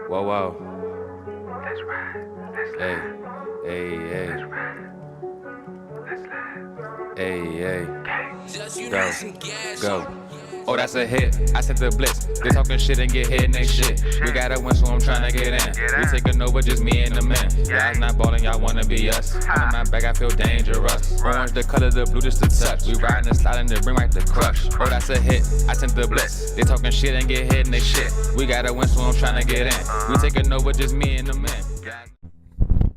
Whoa, whoa. Let's ride. Let's Hey, live. hey, Let's hey, ride. Let's live. hey, hey. Gang. Go. Oh, that's a hit. I sent the blitz. They talking shit and get hit and they shit. We gotta win, so I'm trying to get in. We taking over, just me and the men. Y'all not ballin', y'all wanna be us. I'm in my bag, I feel dangerous. Orange the color, the blue just a touch. We riding and sliding, the ring right to crush. Oh, that's a hit. I sent the blitz. They talking shit and get hit and they shit. We gotta win, so I'm trying to get in. We taking over, just me and the men.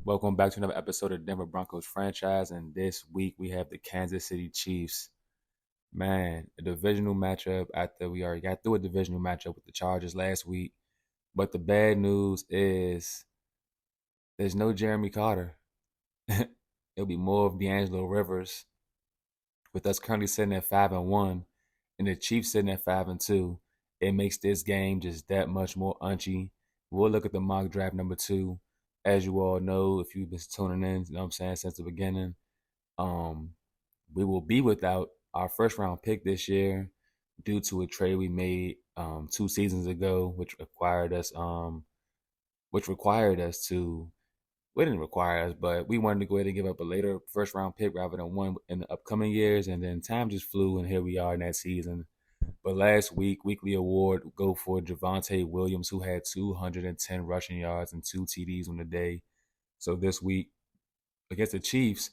Welcome back to another episode of Denver Broncos Franchise, and this week we have the Kansas City Chiefs. Man, a divisional matchup after we already got through a divisional matchup with the Chargers last week. But the bad news is there's no Jeremy Carter. It'll be more of D'Angelo Rivers. With us currently sitting at 5-1 and the Chiefs sitting at 5-2, it makes this game just that much more unchy. We'll look at the mock draft number 2. As you all know, if you've been tuning in, you know what I'm saying, since the beginning, we will be without our first round pick this year due to a trade we made 2 seasons ago, which required us to. We didn't require us, but we wanted to go ahead and give up a later first round pick rather than one in the upcoming years. And then time just flew, and here we are in that season. But last week, weekly award go for Javonte Williams, who had 210 rushing yards and 2 TDs on the day. So this week against the Chiefs,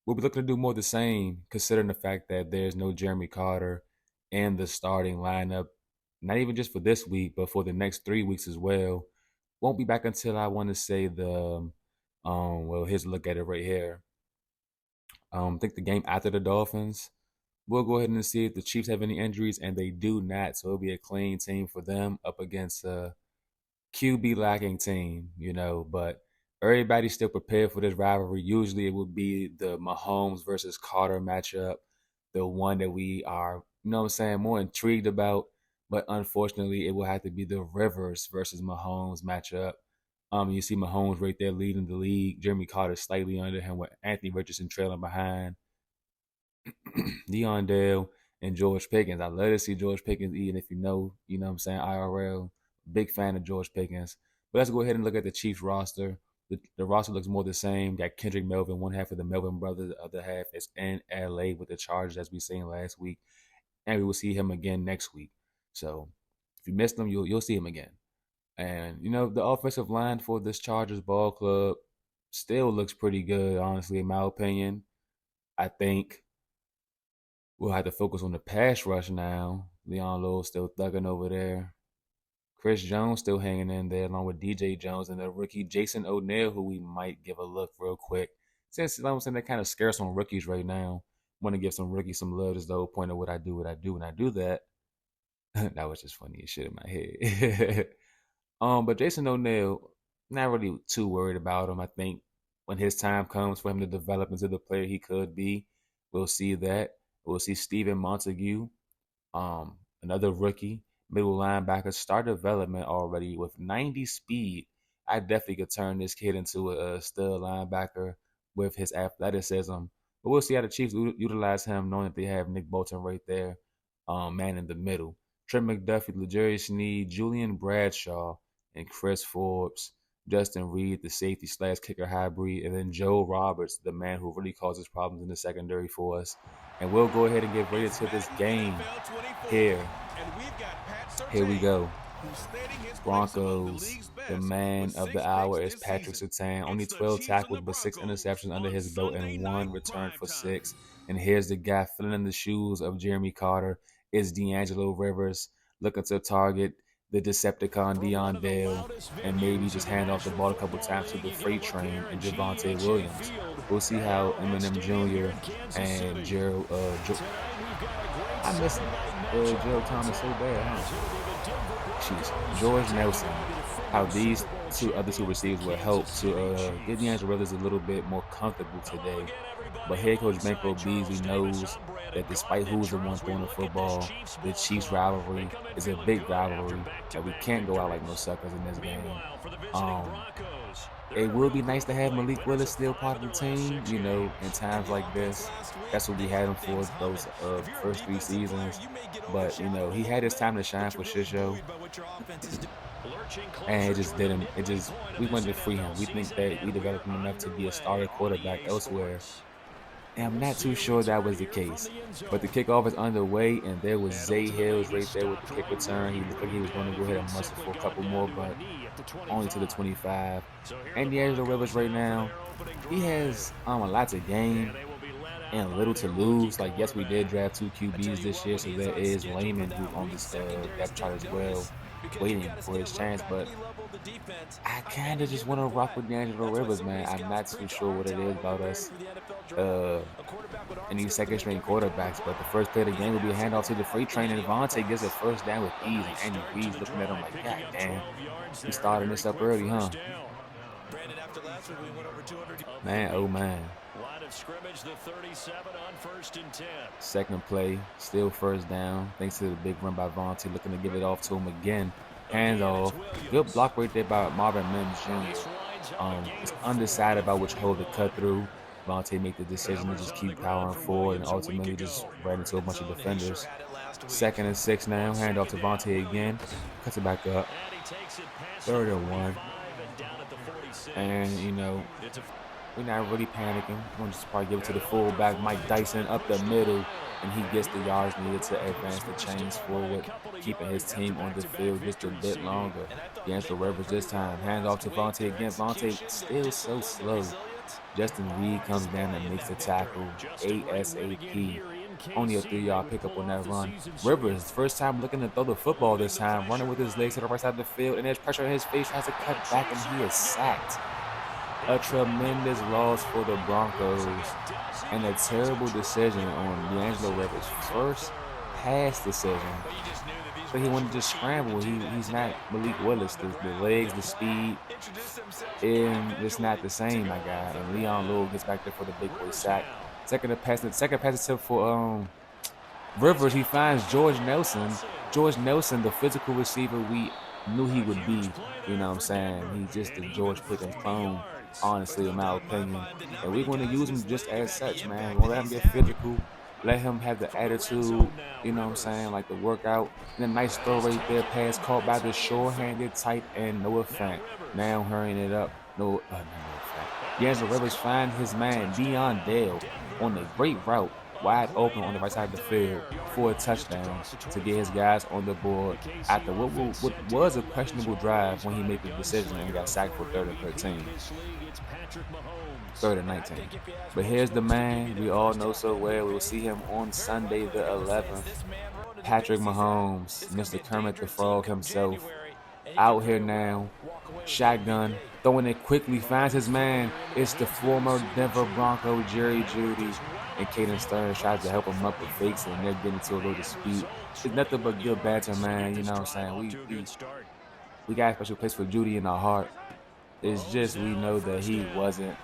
we'll be looking to do more of the same, considering the fact that there's no Jeremy Carter in the starting lineup, not even just for this week, but for the next 3 weeks as well. Won't be back until I want to say here's a look at it right here. I think the game after the Dolphins. We'll go ahead and see if the Chiefs have any injuries, and they do not. So it'll be a clean team for them up against a QB lacking team, but everybody's still prepared for this rivalry. Usually it would be the Mahomes versus Carter matchup, the one that we are, more intrigued about. But unfortunately, it will have to be the Rivers versus Mahomes matchup. You see Mahomes right there leading the league. Jeremy Carter slightly under him with Anthony Richardson trailing behind. Deion Dale and George Pickens. I love to see George Pickens eating, if IRL. Big fan of George Pickens. But let's go ahead and look at the Chiefs roster. The roster looks more the same. Got Kendrick Melvin, one half of the Melvin brothers. The other half is in LA with the Chargers, as we seen last week. And we will see him again next week. So if you missed him, you'll see him again. And, the offensive line for this Chargers ball club still looks pretty good, honestly, in my opinion. I think we'll have to focus on the pass rush now. Leon Lowe still thugging over there. Chris Jones still hanging in there along with DJ Jones and the rookie Jason O'Neal, who we might give a look real quick. Since I'm saying they're kind of scarce on rookies right now. Want to give some rookies some love. Is the whole point of what I do when I do that. That was just funny as shit in my head. But Jason O'Neal, not really too worried about him. I think when his time comes for him to develop into the player he could be, we'll see that. We'll see Steven Montague, another rookie, middle linebacker, start development already with 90 speed. I definitely could turn this kid into a stud linebacker with his athleticism. But we'll see how the Chiefs utilize him, knowing that they have Nick Bolton right there, man in the middle. Trent McDuffie, L'Jarius Sneed, Julian Bradshaw, and Chris Forbes. Justin Reed, the safety/kicker hybrid, and then Joe Roberts, the man who really causes problems in the secondary for us. And we'll go ahead and get ready to this game here. Here we go. Broncos, the man of the hour is Patrick Surtain. Only 12 tackles, but 6 interceptions under his belt and 1 return for 6. And here's the guy filling in the shoes of Jeremy Carter. Is D'Angelo Rivers looking to target the Decepticon Deion Dale and maybe just hand off the ball a couple times to the freight train and Javonte Williams. We'll see how Eminem Jr. and Gerald I miss Gerald Thomas so bad, huh? George Nelson. How these other two receivers will help to get D'Angelo Rivers a little bit more comfortable today. But head coach Bankroll Beasley knows that despite who's the one throwing the football, the Chiefs rivalry is a big rivalry that we can't go out like no suckers in this game. It would be nice to have Malik Willis still part of the team, in times like this. That's what we had him for those first 3 seasons. But, he had his time to shine for Shisho. And it just didn't. We wanted to free him. We think that we developed him enough to be a starter quarterback elsewhere. And I'm not too sure that was the case. But the kickoff is underway, and there was Zay Hills right there with the kick return. He looked like he was going to go ahead and muscle for a couple more, but only to the 25. And D'Angelo Rivers right now, he has a lot to gain and little to lose. Like, yes, we did draft 2 QBs this year, so there is Layman who's on this depth chart as well, waiting for his chance. But I kind of just want to rock with D'Angelo Rivers, man. I'm not too sure what it is about us and these second-string quarterbacks. But the first play of the game will be a handoff to the freight train, and Devontae gets a first down with ease. And Andy Reid's looking at him like, God damn, we starting this up early, huh? Man, oh man. Second play, still first down. Thanks to the big run by Vontae, looking to give it off to him again. Hands off. Good block right there by Marvin Mims Jr. It's undecided about which hole to cut through. Vontae made the decision to just keep powering forward and ultimately just ran into a bunch of defenders. 2nd and 6 now. Hand off to Vontae again. Cuts it back up. 3rd and 1. And, you know, we're not really panicking. We're going to just probably give it to the fullback, Mike Dyson, up the middle, and he gets the yards needed to advance the chains forward, keeping his team on the field just a bit longer. D'Angelo Rivers this time. Hands off to Vontae again. Vontae still so slow. Justin Reed comes down and makes the tackle ASAP. Only a 3-yard pickup on that run. Rivers, first time looking to throw the football this time, running with his legs to the right side of the field, and there's pressure on his face, tries to cut back, and he is sacked. A tremendous loss for the Broncos, and a terrible decision on D'Angelo Rivers' first pass decision. But he wanted to just scramble. He's not Malik Willis. The legs, the speed, and it's not the same, my guy. And Leon Lewis gets back there for the big boy sack. Second pass attempt for Rivers. He finds George Nelson. George Nelson, the physical receiver we knew he would be. You know what I'm saying? He's just the George Pickens clone, honestly, in my opinion. And we're going to use him just as such, man. We'll let him get physical. Let him have the attitude, you know what I'm saying, like the workout. And a nice throw right there, pass caught by the sure-handed tight end, Noah Fant. Now hurrying it up. Noah Fant. D'Angelo Rivers finds his man, Dion Dale, on a great route, wide open on the right side of the field for a touchdown to get his guys on the board after what was a questionable drive when he made the decision and got sacked for 3rd and 13. 3rd and 19. But here's the man we all know so well. We will see him on Sunday the 11th. Patrick Mahomes, Mr. Kermit the Frog himself, out here now. Shotgun, throwing it quickly, finds his man. It's the former Denver Bronco, Jerry Jeudy. And Caden Stearns tries to help him up with fakes, and they're getting to a little dispute. It's nothing but good banter, man. You know what I'm saying? We got a special place for Jeudy in our heart. It's just we know that he wasn't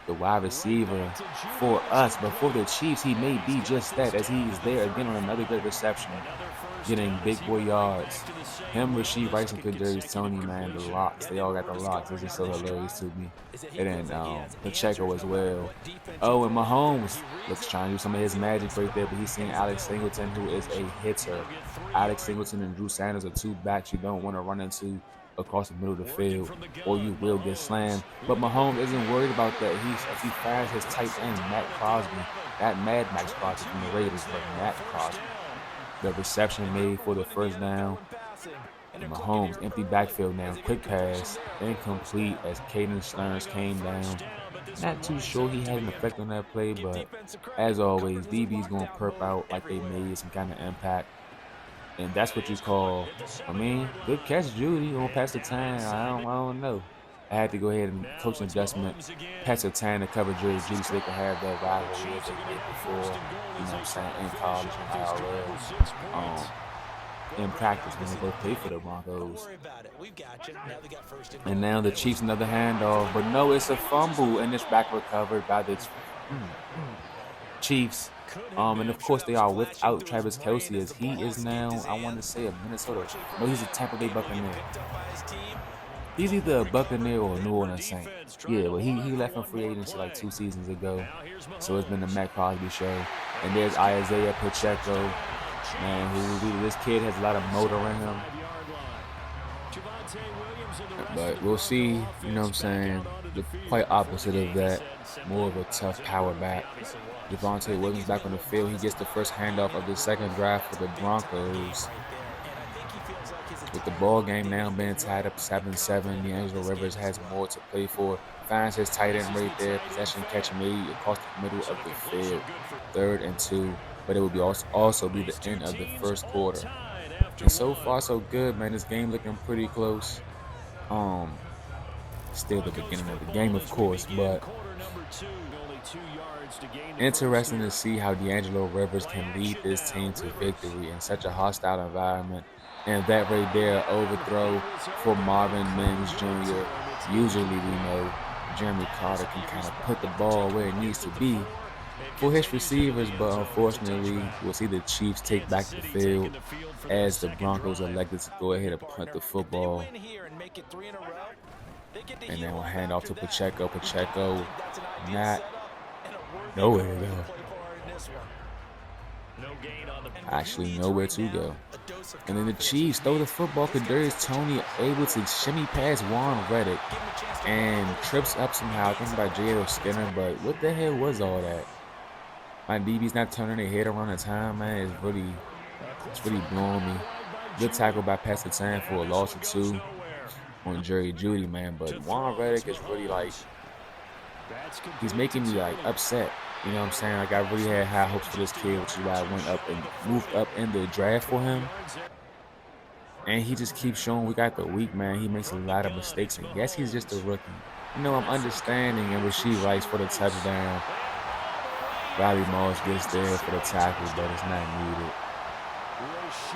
the wide receiver for us, but for the Chiefs, he may be just that, as he's there again on another great reception, getting big boy yards. Him, Rasheed Rice, and Kadarius Toney, man, the locks. They all got the locks. It's just so hilarious to me. And then Pacheco as well. Oh, and Mahomes looks trying to do some of his magic right there, but he's seeing Alex Singleton, who is a hitter. Alex Singleton and Drew Sanders are two backs you don't want to run into across the middle of the field, or you will get slammed. But Mahomes isn't worried about that. If he fires his tight end, Matt Crosby, that Mad Max Crosby from the Raiders, but Matt Crosby. The reception made for the first down. And Mahomes, empty backfield now. Quick pass, incomplete as Caden Stearns came down. Not too sure he had an effect on that play, but as always, DB's going to perp out like they made some kind of impact. And that's what you call, good catch, Jeudy, on pass the time. I don't know. I had to go ahead and coach adjustment, pass the time to cover Jerry Jeudy so they could have that rivalry as they did before, you know what I'm saying, in college and IRL, in practice when they both played for the Broncos. And now the Chiefs another handoff, but no, it's a fumble, and it's back recovered by the Chiefs. And of course they are without Travis Kelce, as he is now, I want to say, a Minnesota. No, he's a Tampa Bay Buccaneer. He's either a Buccaneer or a New Orleans Saint. Yeah, but he left on free agency like 2 seasons ago. So it's been the Matt Crosby show. And there's Isaiah Pacheco, man, this kid has a lot of motor in him. But we'll see, you know what I'm saying, the quite opposite of that, more of a tough power back. Javonte Williams back on the field. He gets the first handoff of the second drive for the Broncos. With the ball game now being tied up 7-7, D'Angelo Rivers has more to play for. Finds his tight end right there. Possession catch made across the middle of the field. 3rd and 2. But it will be also be the end of the first quarter. And so far so good, man. This game looking pretty close. Still the beginning of the game, of course, but interesting to see how D'Angelo Rivers can lead this team to victory in such a hostile environment. And that right there, overthrow for Marvin Mims Jr. Usually we know Jeremy Carter can kind of put the ball where it needs to be for his receivers, but unfortunately, we'll see the Chiefs take back the field as the Broncos elected to go ahead and punt the football. And then we'll hand off to Pacheco. Pacheco, not nowhere to go. Actually, nowhere to go. And then the Chiefs throw the football. Kadarius Toney able to shimmy past Juan Reddick and trips up somehow. I think by J.L. Skinner, but what the hell was all that? My DB's not turning their head around the time, man. It's really blowing me. Good tackle by Pastor Tan for a loss of 2 on Jerry Jeudy, man. But Juan Reddick is really like, he's making me like upset. You know what I'm saying? Like, I really had high hopes for this kid, which is why I went up and moved up in the draft for him. And he just keeps showing we got the weak, man. He makes a lot of mistakes. And yes, he's just a rookie. You know, I'm understanding and Rasheed Rice for the touchdown. Riley Moss gets there for the tackle, but it's not needed.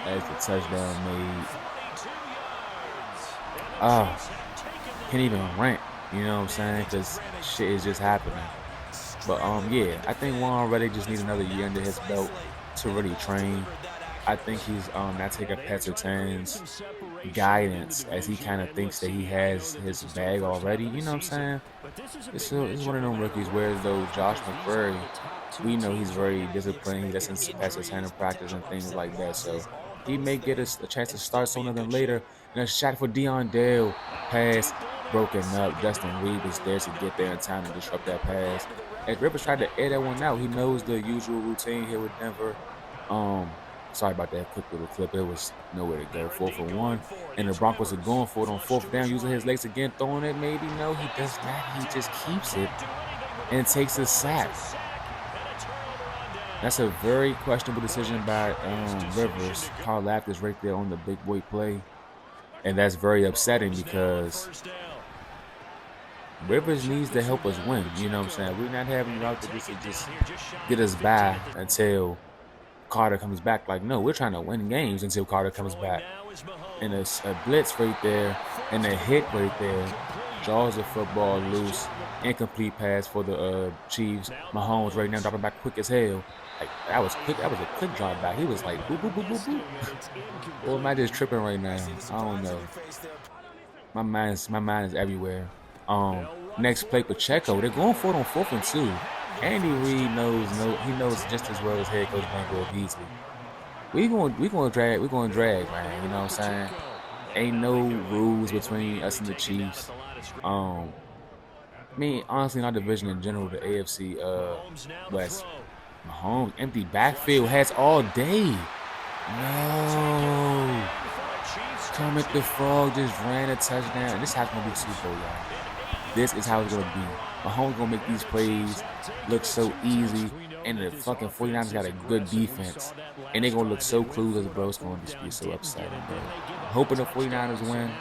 As the touchdown made. Can't even rant, you know what I'm saying? Because shit is just happening. But yeah, I think Juan Reddick just needs another year under his belt to really train. I think he's not taking Pastor Tan's guidance as he kind of thinks that he has his bag already. You know what I'm saying? It's one of them rookies. Whereas though Josh McCrary, we know he's very disciplined. He listens to Pastor Tan in practice and things like that. So he may get us a chance to start sooner than later. And a shot for Deion Dale. Pass broken up. Justin Reed is there to get there in time to disrupt that pass. As Rivers tried to air that one out, he knows the usual routine here with Denver. Sorry about that quick little clip. It was nowhere to go. 4 for 1. And the Broncos are going for it on 4th down, using his legs again, throwing it. Maybe no, he does not. He just keeps it and takes a sack. That's a very questionable decision by Rivers. Carl Laft is right there on the big boy play. And that's very upsetting because Rivers needs to help us win. You know what I'm saying? We're not having him out there to just get us by until Carter comes back. Like, no, we're trying to win games until Carter comes back. And a blitz right there and a hit right there draws the football loose. Incomplete pass for the Chiefs. Mahomes right now dropping back quick as hell. Like, that was quick. That was a quick drop back. He was like, boop, boop, boop, boop, boop. Or am I just tripping right now? I don't know. My mind is everywhere. Next play, Pacheco. They're going for it on 4th and 2. Andy Reid knows just as well as head coach Bankroll Beasley. We're gonna drag, man. You know what I'm saying? Ain't no rules between us and the Chiefs. I mean, honestly, in our division in general, the AFC West. Mahomes, empty backfield, has all day. No. Kermit the Frog just ran a touchdown. This is how it's going to be Super Bowl, y'all. This is how it's going to be. Mahomes going to make these plays look so easy, and the fucking 49ers got a good defense. And they're going to look so clueless, bro. It's going to just be so upsetting, bro. I'm hoping the 49ers win.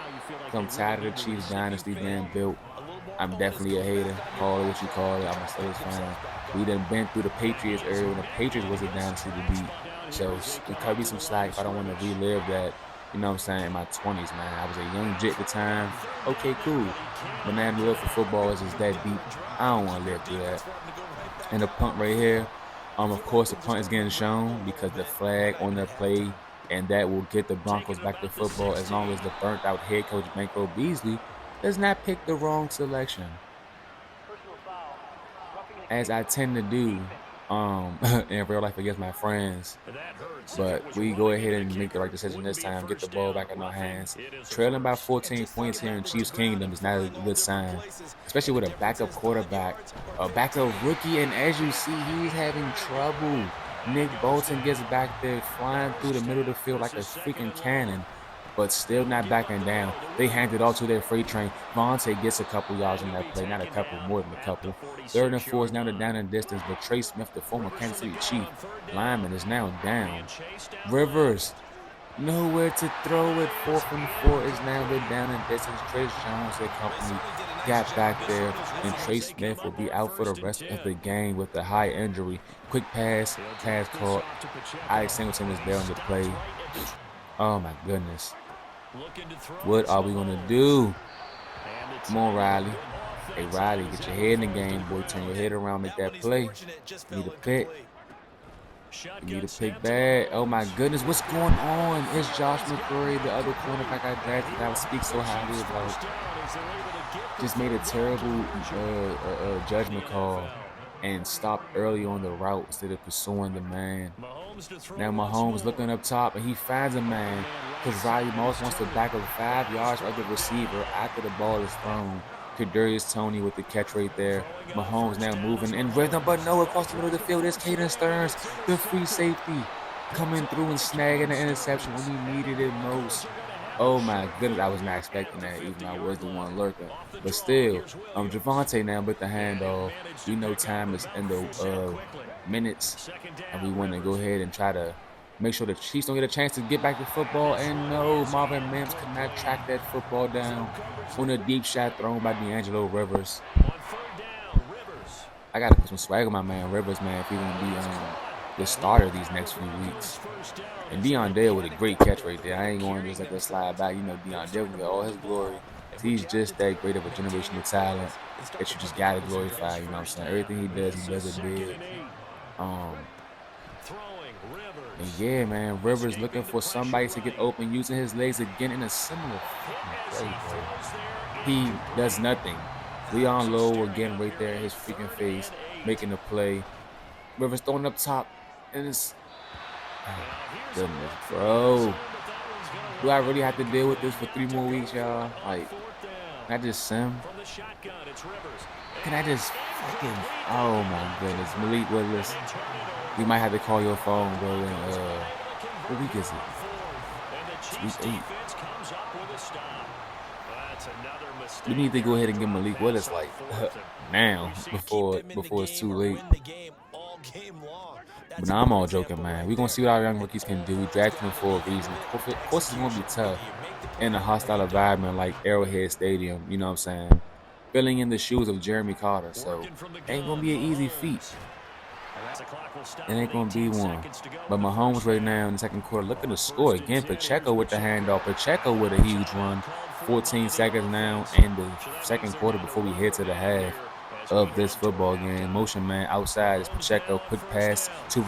I'm tired of the Chiefs dynasty being built. I'm definitely a hater. Call it what you call it. I'm a Steelers fan. We done been through the Patriots era when the Patriots was a dynasty to beat. So it cut me some slack if I don't want to relive that, you know what I'm saying, in my 20s, man. I was a young jit at the time. Okay, cool. But now the love for football is just that deep. I don't want to live through that. And the punt right here, of course, the punt is getting shown because the flag on the play, and that will get the Broncos back to football as long as the burnt-out head coach Bankroll Beasley does not pick the wrong selection. As I tend to do in real life against my friends. But we go ahead and make the right decision this time, get the ball back in our hands. Trailing by 14 points here in Chiefs Kingdom is not a good sign, especially with a backup quarterback, a backup rookie, and as you see, he's having trouble. Nick Bolton gets back there flying through the middle of the field like a freaking cannon, but still not backing down. They hand it off to their freight train. Vontae gets a couple yards on that play, not a couple, more than a couple. 3rd and 4 is now the down and distance, but Trey Smith, the former Kansas City Chief lineman, is now down. Rivers, nowhere to throw it. 4th and 4 is now the down and distance. Trace Jones and company got back there, and Trey Smith will be out for the rest of the game with a high injury. Quick pass caught. Alex Singleton is there on the play. Oh my goodness. What are we gonna do? Come on, Riley. Hey, Riley, get your head in the game, boy. Turn your head around, make that play. You need a pick. You need a pick bad. Oh my goodness, what's going on? It's Josh McCurry, the other cornerback I drafted. I would speak so highly about. Just made a terrible judgment call and stopped early on the route instead of pursuing the man. Now Mahomes looking up top, and he finds a man because Riley Moss wants to back up 5 yards of the receiver after the ball is thrown. Kadarius Toney with the catch right there. Mahomes now moving in rhythm, but no, across the middle of the field is Caden Stearns, the free safety, coming through and snagging the interception when he needed it most. Oh my goodness, I was not expecting that, even though I was the one lurking. But still, Javonte now with the handoff. We know time is in the minutes, and we want to go ahead and try to make sure the Chiefs don't get a chance to get back to football. And no, Marvin Mims could not track that football down on a deep shot thrown by D'Angelo Rivers. I got to put some swag on my man Rivers, man, if he's going to be the starter these next few weeks. And Deion Dale with a great catch right there. I ain't going to just let that slide back. You know, Deion Dale can get all his glory. He's just that great of a generational talent that you just got to glorify, you know what I'm saying? Everything he does it big. And yeah, man, Rivers looking for somebody to get open, using his legs again in a similar play. He does nothing. Leon Lowe again right there in his freaking face, making the play. Rivers throwing up top, and it's goodness, bro. Do I really have to deal with this for 3 more weeks, y'all? Like, can I just sim? Can I just fucking? Oh my goodness, Malik Willis. We might have to call your phone, bro. And what week is it? Week 8. We need to go ahead and get Malik Willis like now before it's too late. But now I'm all joking, man. We're gonna see what our young rookies can do. We drafted them for a reason. Of course, it's gonna be tough in a hostile environment like Arrowhead Stadium. You know what I'm saying? Filling in the shoes of Jeremy Carter, so it ain't gonna be an easy feat. It ain't gonna be one. But Mahomes right now in the second quarter, look at the score again. Pacheco with the handoff. Pacheco with a huge run. 14 seconds now in the second quarter before we head to the half of this football game. Motion man outside is Pacheco. Quick pass to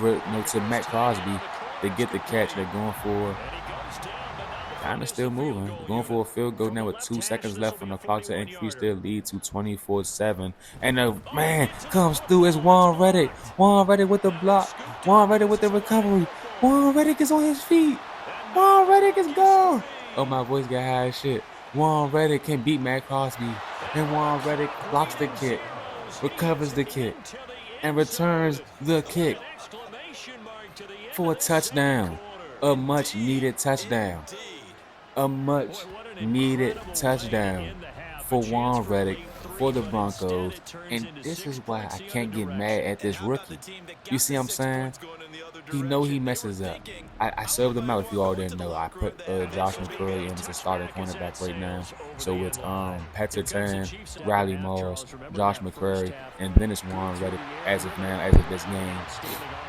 Matt Crosby. They get the catch. They're going for kind of still moving. They're going for a field goal now with 2 seconds left on the clock to increase their lead to 24-7. And the man comes through. It's Juan Reddick. Juan Reddick with the block. Juan Reddick with the recovery. Juan Reddick is on his feet. Juan Reddick is gone. Oh, my voice got high as shit. Juan Reddick can beat Matt Crosby. And Juan Reddick blocks the kick, recovers the kick, and returns the kick for a touchdown. A much-needed touchdown. A much-needed touchdown for Juan Reddick, for the Broncos. And this is why I can't get mad at this rookie. You see what I'm saying? He know he messes up. I served him out if you all didn't know. I put Josh McCurry in as a starting cornerback right now. So it's Pt1, Riley Moss, Josh McCurry, and then it's Juan Reddick as of now, as of this game.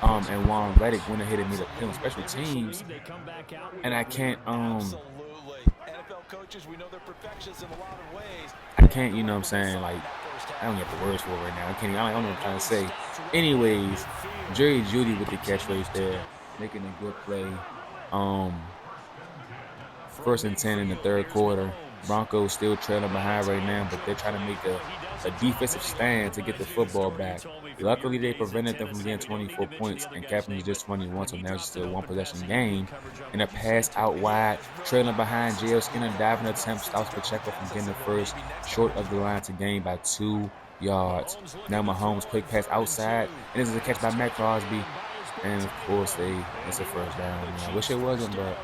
And Juan Reddick went ahead and made a play on special teams. And I can't you know what I'm saying, like, I don't get the words for it right now. I don't know what I'm trying to say. Anyways, Jerry Jeudy with the catch right there, making a good play. 1st and 10 in the third quarter. Broncos still trailing behind right now, but they're trying to make a defensive stand to get the football back. Luckily, they prevented them from getting 24 points and kept them to just 21, so now it's still a one-possession game. And a pass out wide, trailing behind J.L. Skinner, diving attempt stops Pacheco from getting the first, short of the line to gain by 2 yards. Now Mahomes quick pass outside, and this is a catch by Matt Crosby. And of course, it's a first down. I wish it wasn't, but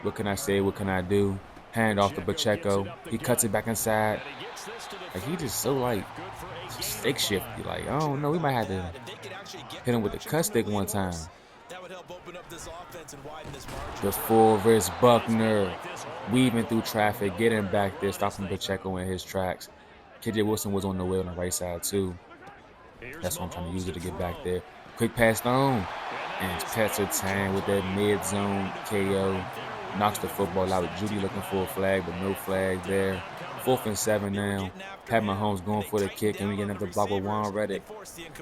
what can I say? What can I do? Hand off to Pacheco. He cuts it back inside. Like, he just so, like, stick shifty. Like, I don't know. We might have to hit him with the cut stick one time. The full wrist Buckner. Weaving through traffic. Getting back there. Stopping Pacheco in his tracks. KJ Wilson was on the way on the right side, too. That's what I'm trying to use it to get back there. Quick pass on. And Petterton with that mid-zone KO. Knocks the football out. Judy looking for a flag, but no flag there. 4th and 7 now. Pat Mahomes going for the kick. Can we get another block with Juan Reddick?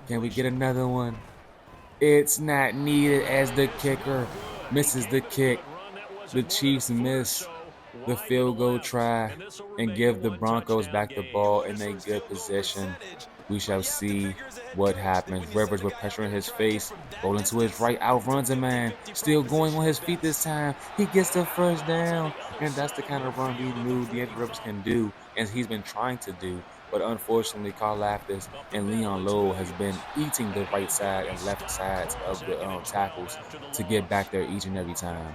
Can we get another one? It's not needed as the kicker misses the kick. The Chiefs miss the field goal try and give the Broncos back the ball in a good position. We shall see what happens. Rivers with pressure in his face. Rolling to his right. Outruns a man. Still going on his feet this time. He gets the first down. And that's the kind of run we knew DeAndre Rivers can do. And he's been trying to do. But unfortunately, Carl Laftis and Leon Lowell has been eating the right side and left sides of the tackles to get back there each and every time.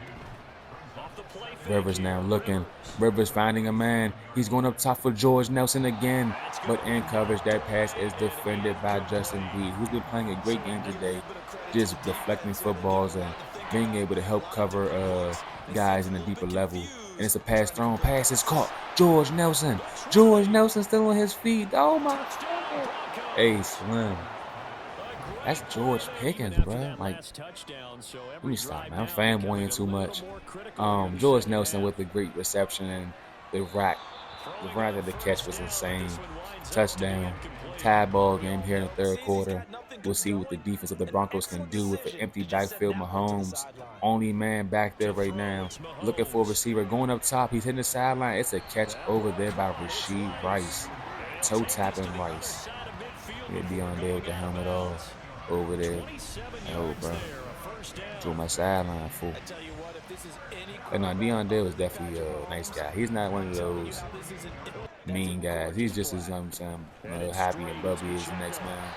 Rivers now looking. Rivers finding a man. He's going up top for George Nelson again. But in coverage, that pass is defended by Justin Reed, who's been playing a great game today. Just deflecting footballs and being able to help cover guys in a deeper level. And it's a pass thrown. Pass is caught. George Nelson. George Nelson still on his feet. Oh, my God. Hey, Slim. That's George Pickens, bro. Like, let me stop, man. I'm fanboying too much. George Nelson with the great reception and the rack of the catch was insane. Touchdown. Tie ball game here in the third quarter. We'll see what the defense of the Broncos can do with the empty backfield. Mahomes, only man back there right now. Looking for a receiver. Going up top. He's hitting the sideline. It's a catch over there by Rashee Rice. Toe tapping Rice. He'll be on there with the helmet off. Over there. Oh, bro. Through my sideline, fool. And Deion Dale is definitely a nice guy. He's not one of those mean guys. He's just as happy and bubbly as the next man.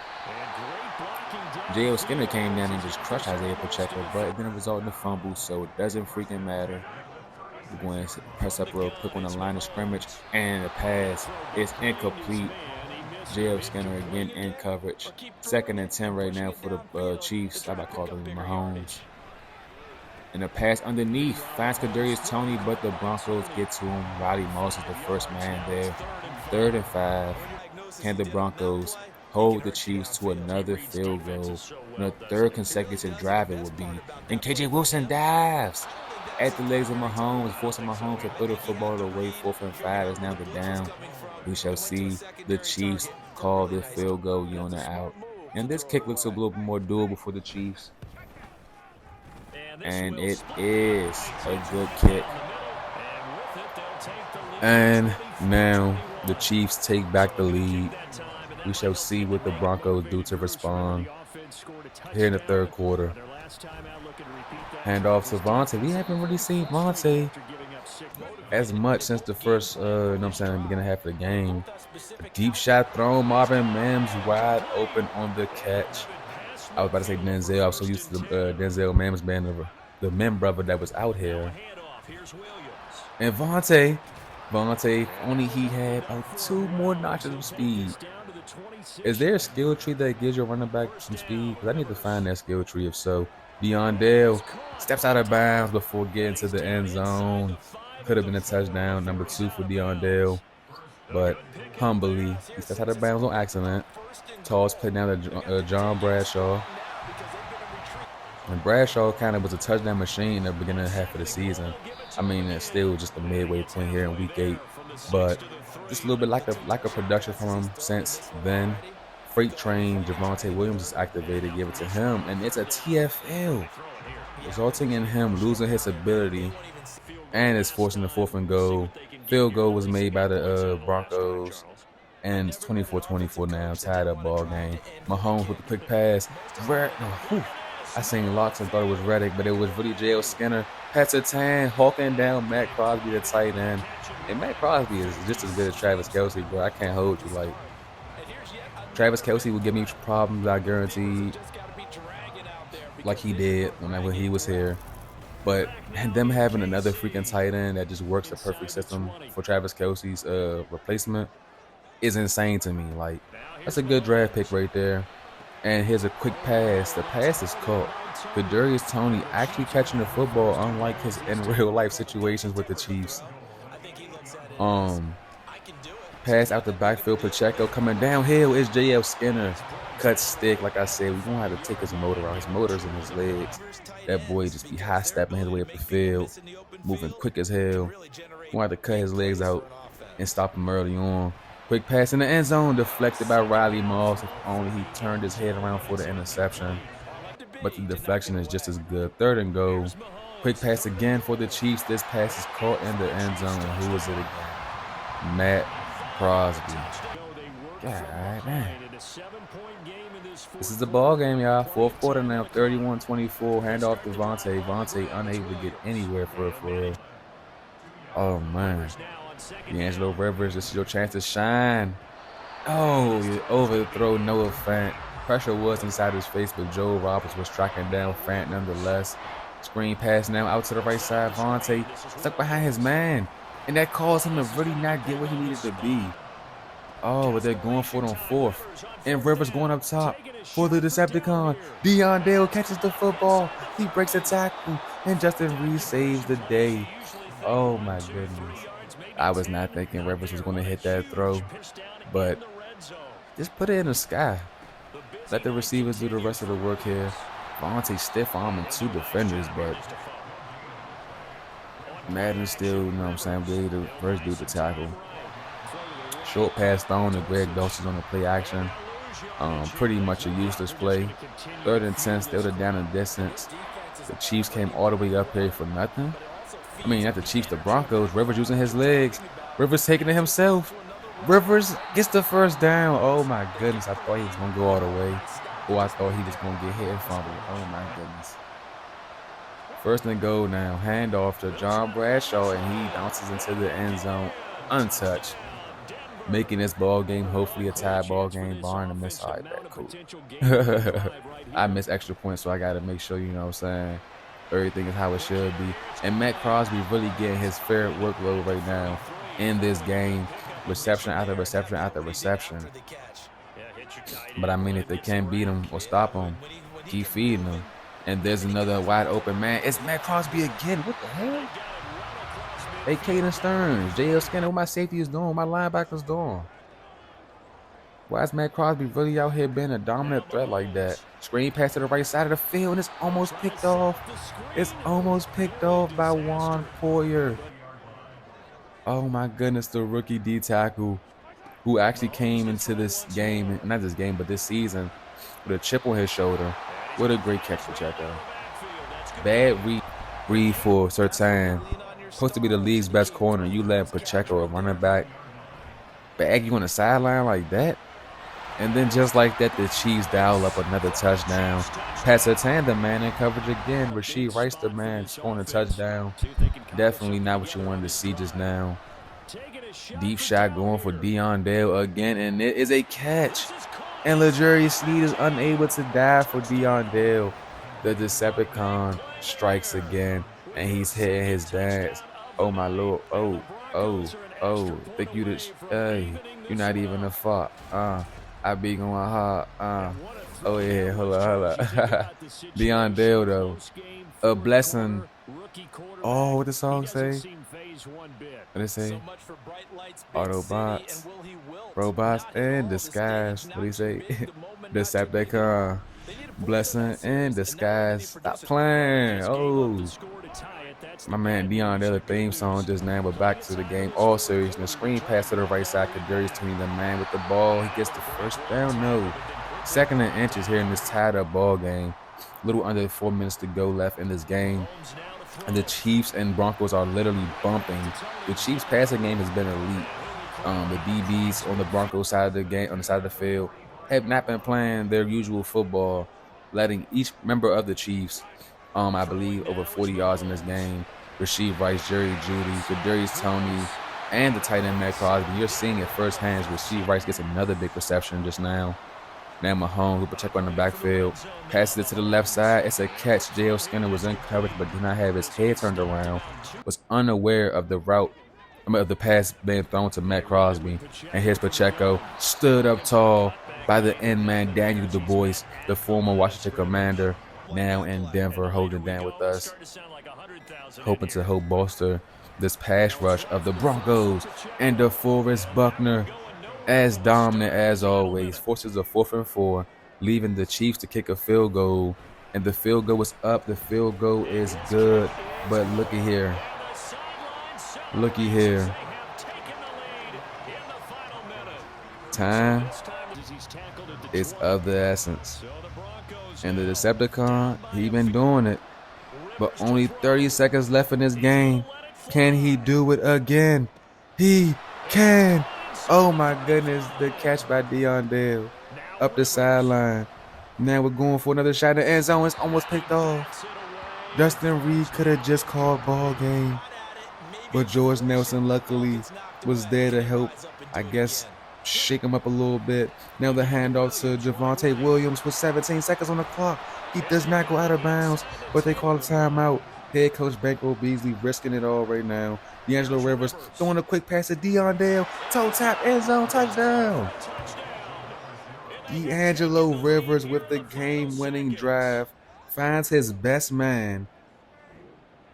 J.L. Skinner came down and just crushed Isaiah Pacheco, but it didn't result in a fumble, so it doesn't freaking matter. We're going to press up real quick on the line of scrimmage, and the pass is incomplete. J.L. Skinner again in coverage. 2nd and 10 right now for the Chiefs. I call them Mahomes. And the pass underneath finds Kadarius Toney, but the Broncos get to him. Roddy Moss is the first man there. 3rd and 5. Can the Broncos hold the Chiefs to another field goal? And a 3rd consecutive drive it would be. And KJ Wilson dives at the legs of Mahomes, forcing Mahomes to throw the football away. 4th and 5 is now the down. We shall see the Chiefs call the field goal unit out. And this kick looks a little bit more doable for the Chiefs. And it is a good kick. And now the Chiefs take back the lead. We shall see what the Broncos do to respond here in the third quarter. Hand off to Vontae. We haven't really seen Vontae as much since the first, beginning half of the game. A deep shot thrown. Marvin Mims wide open on the catch. I was about to say Denzel. I was so used to the Denzel Mims being the Mim brother that was out here. And Vontae, only he had about 2 more notches of speed. Is there a skill tree that gives your running back some speed? Because I need to find that skill tree. If so, Deion Dale steps out of bounds before getting to the end zone. Could have been a touchdown, number 2 for Deion Dale. But humbly, he steps out of bounds on accident. Toss play down to John Bradshaw. And Bradshaw kind of was a touchdown machine in the beginning half of the season. I mean, it's still just a midway point here in week 8. But just a little bit lack of production from him since then. Freight train, Javonte Williams is activated, give it to him, and it's a TFL, resulting in him losing his ability, and it's forcing the 4th and goal field goal was made by the Broncos, and it's 24-24 now, tied up ball game. Mahomes with the quick pass. I seen Locks and thought it was Reddick, but it was really J.L. Skinner. Pt1 hawking down Matt Crosby, the tight end. And Matt Crosby is just as good as Travis Kelce, bro. I can't hold you. Like, Travis Kelce would give me problems, I guarantee, like he did whenever he was here. But them having another freaking tight end that just works the perfect system for Travis Kelce's replacement is insane to me. Like, that's a good draft pick right there. And here's a quick pass. The pass is caught. Kadarius Toney actually catching the football, unlike his in real life situations with the Chiefs. Pass out the backfield. Pacheco coming downhill. It's J.L. Skinner. Cut stick. Like I said, we're going to have to take his motor out. His motor's in his legs. That boy just be high stepping his way up the field, moving quick as hell. We're going to have to cut his legs out and stop him early on. Quick pass in the end zone, deflected by Riley Moss. If only he turned his head around for the interception. But the deflection is just as good. 3rd and goal. Quick pass again for the Chiefs. This pass is caught in the end zone. And who was it again? Matt Crosby. God damn. This is the ball game, y'all. 4th quarter now, 31-24. Handoff to Vontae. Vontae unable to get anywhere for real. Oh, man. D'Angelo Rivers, this is your chance to shine. Oh, you overthrow Noah Fant. Pressure was inside his face, but Joe Roberts was tracking down Fant nonetheless. Screen pass now out to the right side. Vontae stuck behind his man, and that caused him to really not get where he needed to be. Oh, but they're going for it on 4th. And Rivers going up top for the Decepticon. Deion Dale catches the football. He breaks the tackle, and Justin Reed saves the day. Oh, my goodness. I was not thinking Rivers was going to hit that throw, but just put it in the sky. Let the receivers do the rest of the work here. Vontae stiff arming 2 defenders, but Madden still, you know what I'm saying, really the first dude to tackle. Short pass thrown to Greg Dulcich on the play action. Pretty much a useless play. 3rd and 10, still down in distance. The Chiefs came all the way up here for nothing. I mean, not the Chiefs, the Broncos. Rivers using his legs. Rivers taking it himself. Rivers gets the 1st down. Oh, my goodness. I thought he was going to go all the way. Oh, I thought he was going to get hit and fumble. Oh, my goodness. 1st and goal now. Handoff to John Bradshaw, and he bounces into the end zone untouched. Making this ball game hopefully a tie ball game, barring a miss. All right, that cool. I miss extra points, so I got to make sure, you know what I'm saying, everything is how it should be. And Matt Crosby really getting his fair workload right now in this game. Reception after reception after reception. But I mean, if they can't beat him or stop him, keep feeding him. And there's another wide open man. It's Matt Crosby again. What the hell? Hey, Caden Stearns, J.L. Skinner, what my safety is doing, my linebacker's doing. Why is Matt Crosby really out here being a dominant threat like that? Screen pass to the right side of the field, and it's almost picked off. It's almost picked off by Juan Poyer. Oh, my goodness, the rookie D tackle who actually came into this game, not this game, but this season, with a chip on his shoulder. What a great catch for Checo. Bad read for Surtain. Supposed to be the league's best corner. You let Pacheco, a running back, bag you on the sideline like that. And then just like that, the Chiefs dial up another touchdown. Pt1, the man in coverage again. Rashid Rice, the man, scoring a touchdown. Definitely not what you wanted to see just now. Deep shot going for Deion Dale again, and it is a catch. And L'Jarius Sneed is unable to dive for Deion Dale. The Decepticon strikes again, and he's hitting his dance. Oh, my Lord. Oh. Think you just, hey, you're not even a fuck. I be going hard. Oh, yeah, hold up. Deion Dale, though. A blessing. Oh, what the song say? What it say? Autobots, robots in disguise. What do you say? Decepticon, blessing in disguise. Stop playing. Oh, my man Deion Dale, the theme song just now. But back to the game. All seriousness. Screen pass to the right side. Kadarius Toney, the man with the ball. He gets the 1st down. No. 2nd and inches here in this tied up ball game. A little under 4 minutes to go left in this game. And the Chiefs and Broncos are literally bumping. The Chiefs passing game has been elite. The DBs on the Broncos side of the game, on the side of the field, have not been playing their usual football, letting each member of the Chiefs, I believe, over 40 yards in this game. Rasheed Rice, Jerry Judy, Kadarius Toney, and the tight end Matt Crosby. You're seeing it firsthand as Rasheed Rice gets another big reception just now. Now Mahomes will protect on the backfield, passes it to the left side. It's a catch. J.L. Skinner was in coverage but did not have his head turned around, was unaware of the route, of the pass being thrown to Matt Crosby. And here's Pacheco, stood up tall by the end man Daniel Du Bois, the former Washington Commander, now in Denver, holding down with us, hoping to help bolster this pass rush of the Broncos. And DeForest Buckner, as dominant as always, forces a 4th and 4, leaving the Chiefs to kick a field goal. And the field goal is up. The field goal is good. But looky here. Looky here. Time is of the essence. And the Decepticon, he been doing it. But only 30 seconds left in this game. Can he do it again? He can. Oh my goodness, the catch by Deon Dale up the sideline. Now we're going for another shot in the end zone. It's almost picked off. Dustin Reed could have just called ball game, but George Nelson luckily was there to help, I guess, shake him up a little bit. Now the handoff to Javonte Williams with 17 seconds on the clock. He does not go out of bounds, but they call a timeout. Head coach Bankroll Beasley risking it all right now. D'Angelo Rivers throwing a quick pass to Deon Dale. Toe tap, end zone, touchdown. D'Angelo Rivers with the game-winning drive finds his best man.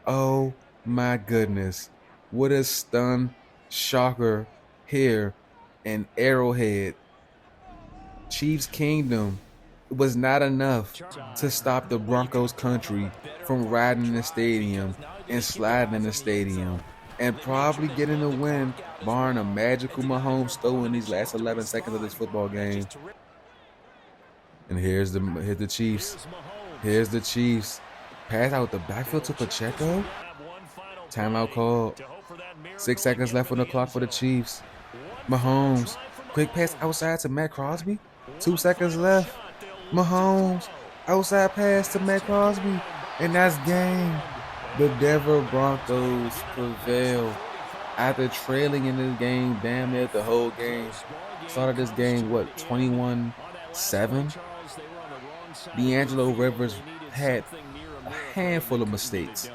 Oh my goodness. What a stun shocker here in Arrowhead. Chiefs Kingdom. It was not enough to stop the Broncos country from riding in the stadium and sliding in the stadium and probably getting a win, barring a magical Mahomes throw in these last 11 seconds of this football game. And here's the Chiefs. Here's the Chiefs. Pass out the backfield to Pacheco. Timeout called. 6 seconds left on the clock for the Chiefs. Mahomes. Quick pass outside to Matt Crosby. 2 seconds left. Mahomes. Outside pass to Matt Crosby. And that's game. The Denver Broncos prevail after trailing in this game damn near the whole game. Started this game, 21-7? D'Angelo Rivers had a handful of mistakes,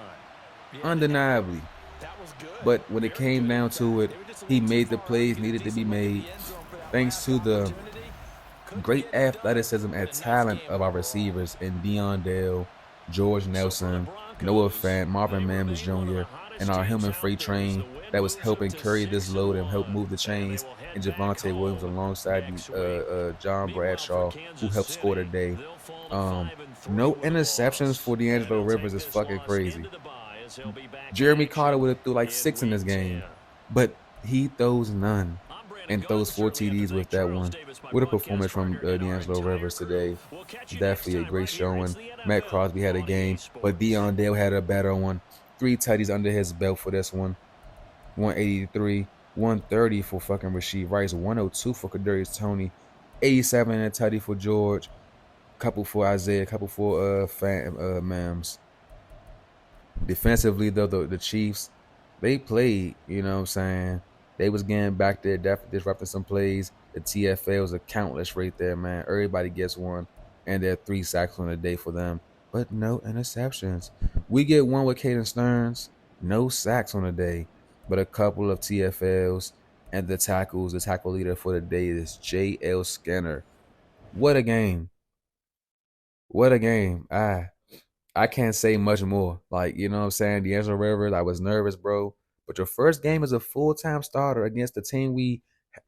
undeniably. But when it came down to it, he made the plays needed to be made thanks to the great athleticism and talent of our receivers in Deon Dale, George Nelson, Noah Fant, Marvin Mims Jr., and our human freight train that was helping carry this load and help move the chains, and Javonte Williams alongside John Bradshaw, who helped score today. No interceptions for D'Angelo Rivers is fucking crazy. Jeremy Carter would have threw like 6 in this game, but he throws none and throws 4 TDs with that one. What a performance from D'Angelo Rivers today. Definitely a great showing. Matt Crosby had a game, but Deon Dale had a better one. 3 tutties under his belt for this one. 183, 130 for fucking Rasheed Rice, 102 for Kadarius Toney, 87 and a tutty for George, couple for Isaiah, couple for Mims. Defensively, though, the Chiefs, they played, you know what I'm saying? They was getting back there, definitely disrupting some plays. The TFLs are countless right there, man. Everybody gets one, and there are 3 sacks on the day for them, but no interceptions. We get one with Caden Stearns, no sacks on the day, but a couple of TFLs, and the tackles. The tackle leader for the day is J.L. Skinner. What a game. What a game. I can't say much more. Like, you know what I'm saying? D'Angelo Rivers, I was nervous, bro. But your first game as a full-time starter against the team we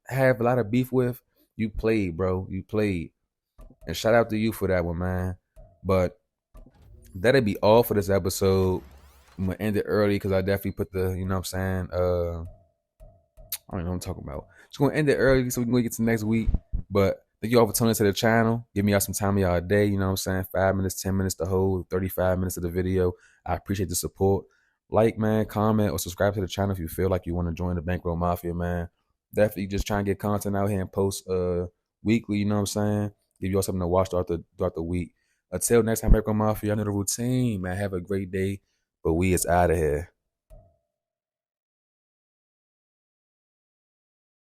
have a lot of beef with, you played, bro. You played. And shout out to you for that one, man. But that'll be all for this episode. I'm going to end it early because I definitely put the, you know what I'm saying? I don't know what I'm talking about. Just going to end it early so we can get to next week. But Thank you all for tuning into the channel. Give me out some time of y'all day. You know what I'm saying? 5 minutes, 10 minutes, the whole 35 minutes of the video. I appreciate the support. Like, man, comment, or subscribe to the channel if you feel like you want to join the Bankroll Mafia, man. Definitely just trying to get content out here and post weekly, you know what I'm saying? Give you all something to watch throughout the week. Until next time, Bankroll Mafia, I know the routine, man. Have a great day. But we is out of here.